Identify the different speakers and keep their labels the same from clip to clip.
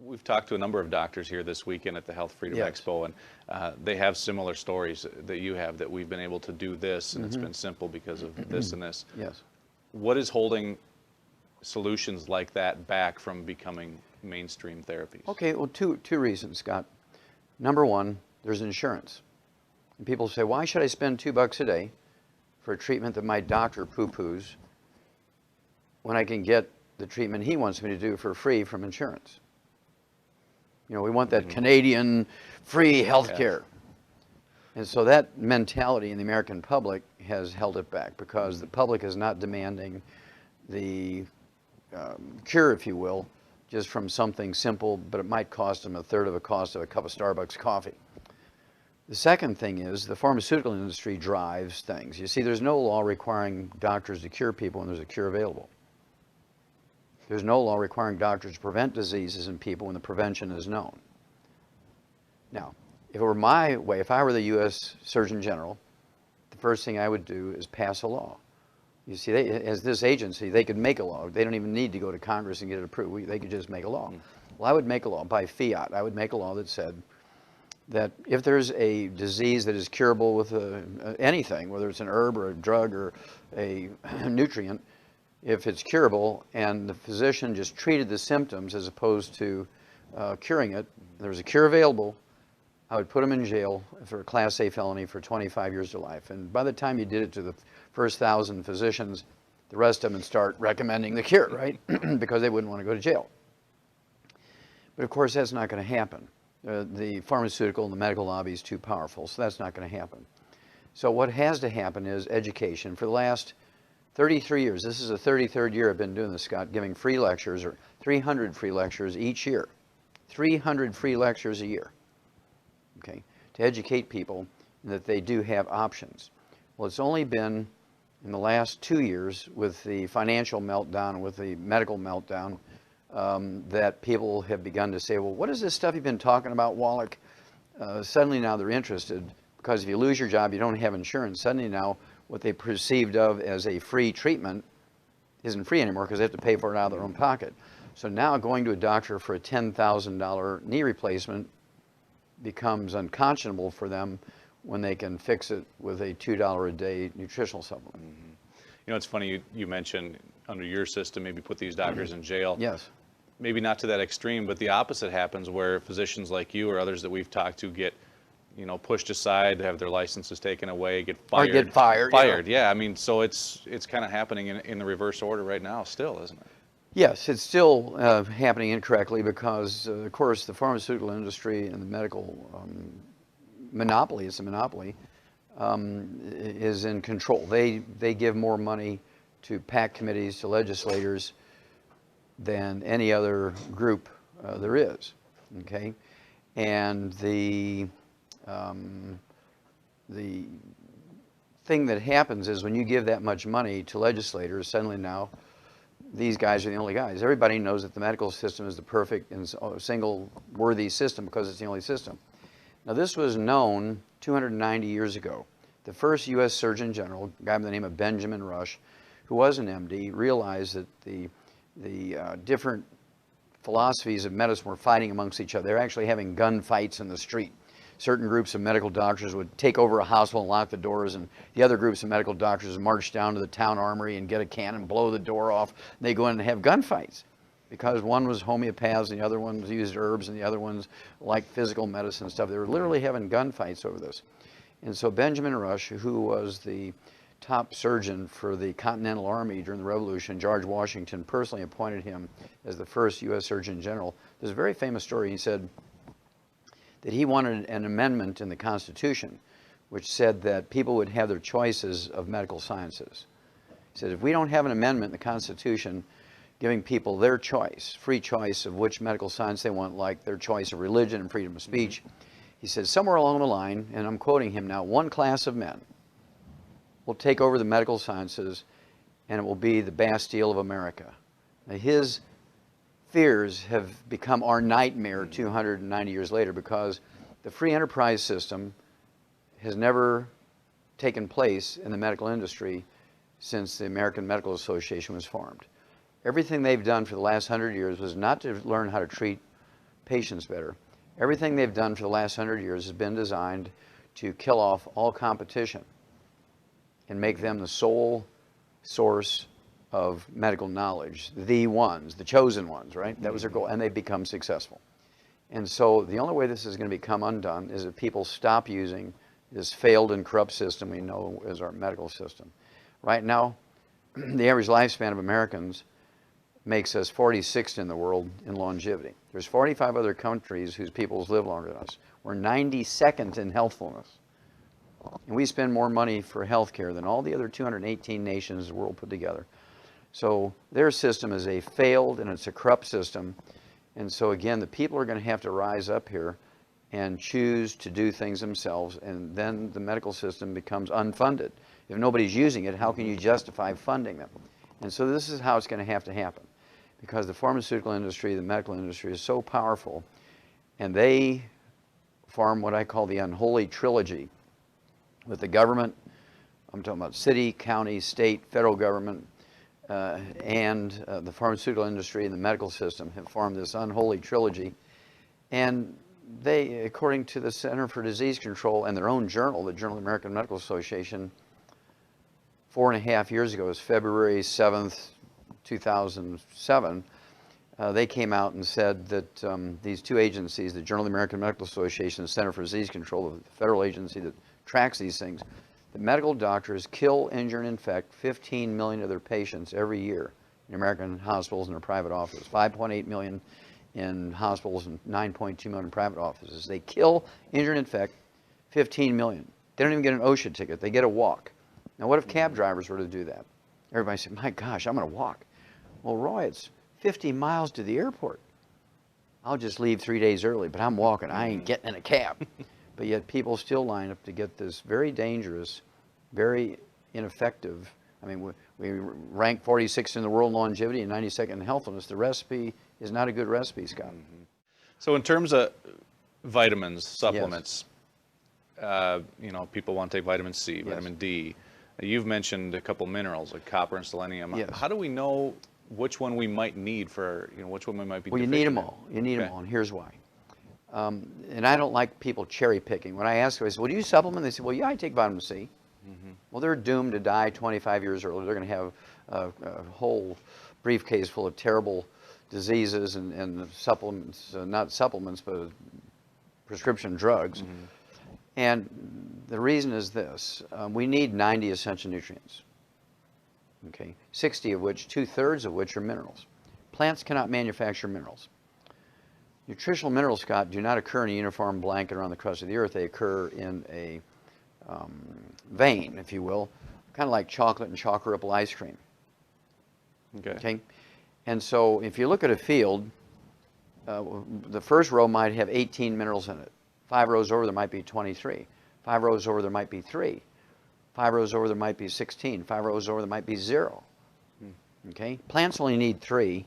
Speaker 1: We've talked to a number of doctors here this weekend at the Health Freedom
Speaker 2: Yes.
Speaker 1: Expo, and they have similar stories that you have, that we've been able to do this, and it's been simple because of this and this.
Speaker 2: Yes.
Speaker 1: What is holding solutions like that back from becoming mainstream therapies?
Speaker 2: Okay, well, two reasons, Scott. Number one, there's insurance. And people say, why should I spend $2 a day for a treatment that my doctor poo-poos when I can get the treatment he wants me to do for free from insurance? You know, we want that Canadian free health care. And so that mentality in the American public has held it back, because the public is not demanding the cure, if you will, just from something simple, but it might cost them a third of the cost of a cup of Starbucks coffee. The second thing is the pharmaceutical industry drives things. You see, there's no law requiring doctors to cure people when there's a cure available. There's no law requiring doctors to prevent diseases in people when the prevention is known. Now, if it were my way, if I were the U.S. Surgeon General, the first thing I would do is pass a law. You see, as this agency, they could make a law. They don't even need to go to Congress and get it approved. They could just make a law. Well, I would make a law by fiat. I would make a law that said that if there's a disease that is curable with anything, whether it's an herb or a drug or a nutrient, if it's curable and the physician just treated the symptoms as opposed to curing it, there was a cure available, I would put them in jail for a Class A felony for 25 years to life. And by the time you did it to the first 1,000 physicians, the rest of them would start recommending the cure, right? Because they wouldn't want to go to jail. But of course, that's not going to happen. The pharmaceutical and the medical lobby is too powerful, so that's not going to happen. So what has to happen is education. For the last 33 years, this is the 33rd year I've been doing this, Scott, giving free lectures, or 300 free lectures each year. 300 free lectures a year, okay, to educate people that they do have options. Well, it's only been in the last 2 years, with the financial meltdown, with the medical meltdown, that people have begun to say, well, what is this stuff you've been talking about, Wallach? Suddenly now they're interested, because if you lose your job, you don't have insurance. Suddenly now what they perceived of as a free treatment isn't free anymore, because they have to pay for it out of their own pocket. So now going to a doctor for a $10,000 knee replacement becomes unconscionable for them when they can fix it with a $2 a day nutritional supplement.
Speaker 1: You know, it's funny, you mentioned under your system, maybe put these doctors in jail.
Speaker 2: Yes.
Speaker 1: Maybe not to that extreme, but the opposite happens, where physicians like you or others that we've talked to get, you know, pushed aside, have their licenses taken away, get fired.
Speaker 2: Or get fired.
Speaker 1: Fired, yeah. I mean, so it's kind of happening in the reverse order right now still, isn't it?
Speaker 2: Yes, it's still happening incorrectly, because, of course, the pharmaceutical industry and the medical monopoly, it's a monopoly, is in control. They give more money to PAC committees, to legislators, than any other group there is, okay? And the thing that happens is, when you give that much money to legislators, suddenly now these guys are the only guys. Everybody knows that the medical system is the perfect and single worthy system, because it's the only system. Now, this was known 290 years ago. The first U.S. Surgeon General, a guy by the name of Benjamin Rush, who was an MD, realized that the different philosophies of medicine were fighting amongst each other. They were actually having gunfights in the street. Certain groups of medical doctors would take over a hospital and lock the doors, and the other groups of medical doctors would march down to the town armory and get a cannon and blow the door off. And they go in and have gunfights, because one was homeopaths and the other ones used herbs and the other ones liked physical medicine and stuff. They were literally having gunfights over this. And so Benjamin Rush, who was the top surgeon for the Continental Army during the Revolution, George Washington personally appointed him as the first U.S. Surgeon General. There's a very famous story. He said that he wanted an amendment in the Constitution which said that people would have their choices of medical sciences. He said, if we don't have an amendment in the Constitution giving people their choice, free choice of which medical science they want, like their choice of religion and freedom of speech, he says, somewhere along the line, and I'm quoting him now, one class of men will take over the medical sciences, and it will be the Bastille of America. Now, his fears have become our nightmare 290 years later, because the free enterprise system has never taken place in the medical industry since the American Medical Association was formed. Everything they've done for the last 100 years was not to learn how to treat patients better. Everything they've done for the last 100 years has been designed to kill off all competition and make them the sole source of medical knowledge, the ones, the chosen ones, right? That was their goal, and they've become successful. And so the only way this is going to become undone is if people stop using this failed and corrupt system we know as our medical system. Right now, the average lifespan of Americans makes us 46th in the world in longevity. There's 45 other countries whose peoples live longer than us. We're 92nd in healthfulness. And we spend more money for health care than all the other 218 nations in the world put together. So their system is a failed and it's a corrupt system. And so again, the people are going to have to rise up here and choose to do things themselves, and then the medical system becomes unfunded. If nobody's using it, how can you justify funding them? And so this is how it's going to happen, because the pharmaceutical industry, the medical industry is so powerful, and they form what I call the unholy trilogy with the government. I'm talking about city, county, state, federal government, and the pharmaceutical industry and the medical system have formed this unholy trilogy. And they, according to the Center for Disease Control and their own journal, the Journal of the American Medical Association, 4.5 years ago, it was February 7th, 2007, they came out and said that these two agencies, the Journal of the American Medical Association and the Center for Disease Control, the federal agency that tracks these things, the medical doctors kill, injure, and infect 15 million of their patients every year in American hospitals and their private offices. 5.8 million in hospitals and 9.2 million in private offices. They kill, injure, and infect 15 million. They don't even get an OSHA ticket. They get a walk. Now, what if cab drivers were to do that? Everybody said, my gosh, I'm going to walk. Well, Roy, it's 50 miles to the airport. I'll just leave 3 days early, but I'm walking. I ain't getting in a cab. But yet people still line up to get this very dangerous, very ineffective. I mean, we rank 46th in the world in longevity and 92nd in healthfulness. The recipe is not a good recipe, Scott.
Speaker 1: So in terms of vitamins, supplements, you know, people want to take vitamin C, vitamin D. You've mentioned a couple minerals like copper and selenium.
Speaker 2: Yes.
Speaker 1: How do we know which one we might need for, you know, which one we might be
Speaker 2: deficient? Well, you need them all. You need them all, and here's why. And I don't like people cherry picking. When I ask them, I say, well, do you supplement? They say, well, yeah, I take vitamin C. Well, they're doomed to die 25 years early. They're going to have a whole briefcase full of terrible diseases and supplements, not supplements, but prescription drugs. And the reason is this. We need 90 essential nutrients, okay? 60 of which, 2/3 of which are minerals. Plants cannot manufacture minerals. Nutritional minerals, Scott, do not occur in a uniform blanket around the crust of the earth. They occur in a vein, if you will, kind of like chocolate and chocolate ripple ice cream. Okay. And so if you look at a field, the first row might have 18 minerals in it. 5 rows over, there might be 23. 5 rows over, there might be 3. 5 rows over, there might be 16. 5 rows over, there might be 0. Okay? Plants only need 3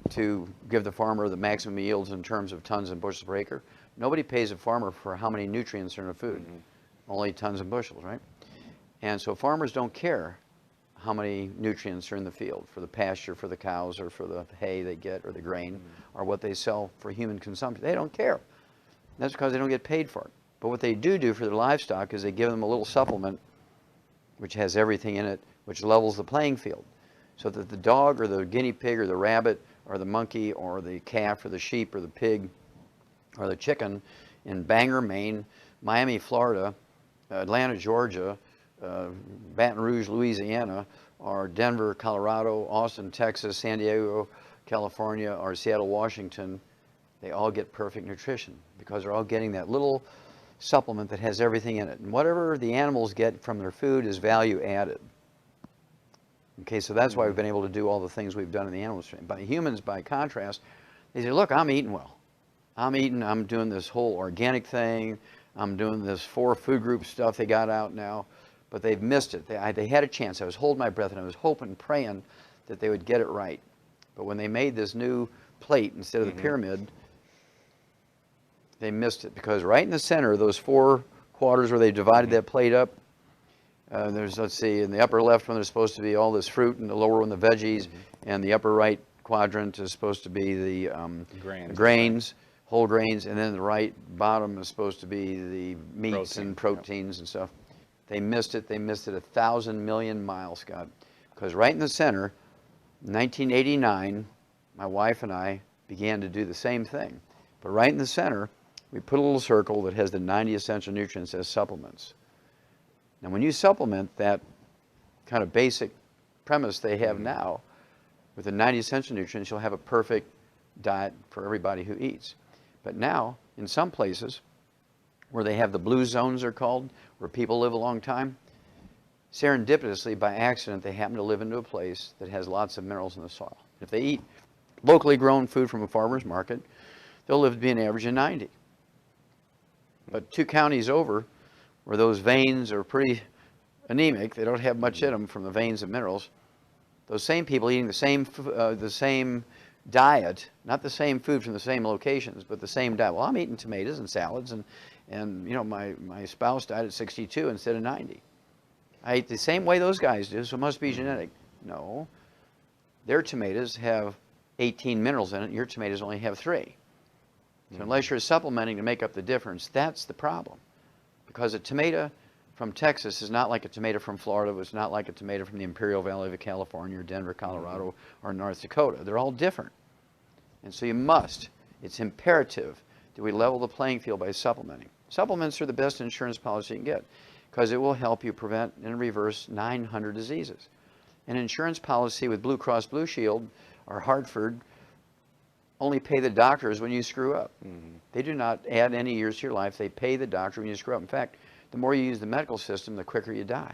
Speaker 2: to give the farmer the maximum yields in terms of tons and bushels per acre. Nobody pays a farmer for how many nutrients are in a food. Only tons and bushels, right? And so farmers don't care how many nutrients are in the field for the pasture, for the cows, or for the hay they get, or the grain, or what they sell for human consumption. They don't care. That's because they don't get paid for it. But what they do for their livestock is they give them a little supplement which has everything in it, which levels the playing field, so that the dog or the guinea pig or the rabbit or the monkey or the calf or the sheep or the pig or the chicken in Bangor, Maine, Miami, Florida, Atlanta, Georgia, Baton Rouge, Louisiana, or Denver, Colorado, Austin, Texas, San Diego, California, or Seattle, Washington, they all get perfect nutrition because they're all getting that little supplement that has everything in it. And whatever the animals get from their food is value added. Okay, so that's why we've been able to do all the things we've done in the animal industry. By humans, by contrast, they say, look, I'm eating well. I'm doing this whole organic thing. I'm doing this 4 food group stuff they got out now, but they've missed it. They had a chance. I was holding my breath and I was hoping, praying that they would get it right. But when they made this new plate instead of the pyramid, they missed it, because right in the center, those 4 quarters where they divided that plate up, there's, let's see, in the upper left one there's supposed to be all this fruit, and the lower one the veggies, and the upper right quadrant is supposed to be the
Speaker 1: Grains.
Speaker 2: grains, whole grains, and then the right bottom is supposed to be the meats
Speaker 1: Protein,
Speaker 2: and proteins and stuff. They missed it. They missed it 1,000 million miles, Scott. Because right in the center, 1989, my wife and I began to do the same thing. But right in the center, we put a little circle that has the 90 essential nutrients as supplements. Now, when you supplement that kind of basic premise they have now with the 90 essential nutrients, you'll have a perfect diet for everybody who eats. But now, in some places where they have the blue zones, are called, where people live a long time, serendipitously, by accident, they happen to live into a place that has lots of minerals in the soil. If they eat locally grown food from a farmer's market, they'll live to be an average of 90. But 2 counties over, where those veins are pretty anemic, they don't have much in them from the veins of minerals, those same people eating the same diet, not the same food from the same locations, but the same diet. Well, I'm eating tomatoes and salads, and you know, my spouse died at 62 instead of 90. I eat the same way those guys do, so it must be genetic. No. Their tomatoes have 18 minerals in it, your tomatoes only have 3. So unless you're supplementing to make up the difference, that's the problem. Because a tomato from Texas is not like a tomato from Florida, it's not like a tomato from the Imperial Valley of California or Denver, Colorado, or North Dakota. They're all different. And so you must, it's imperative that we level the playing field by supplementing. Supplements are the best insurance policy you can get because it will help you prevent and reverse 900 diseases. An insurance policy with Blue Cross Blue Shield or Hartford only pay the doctors when you screw up. They do not add any years to your life. They pay the doctor when you screw up. In fact, the more you use the medical system, the quicker you die.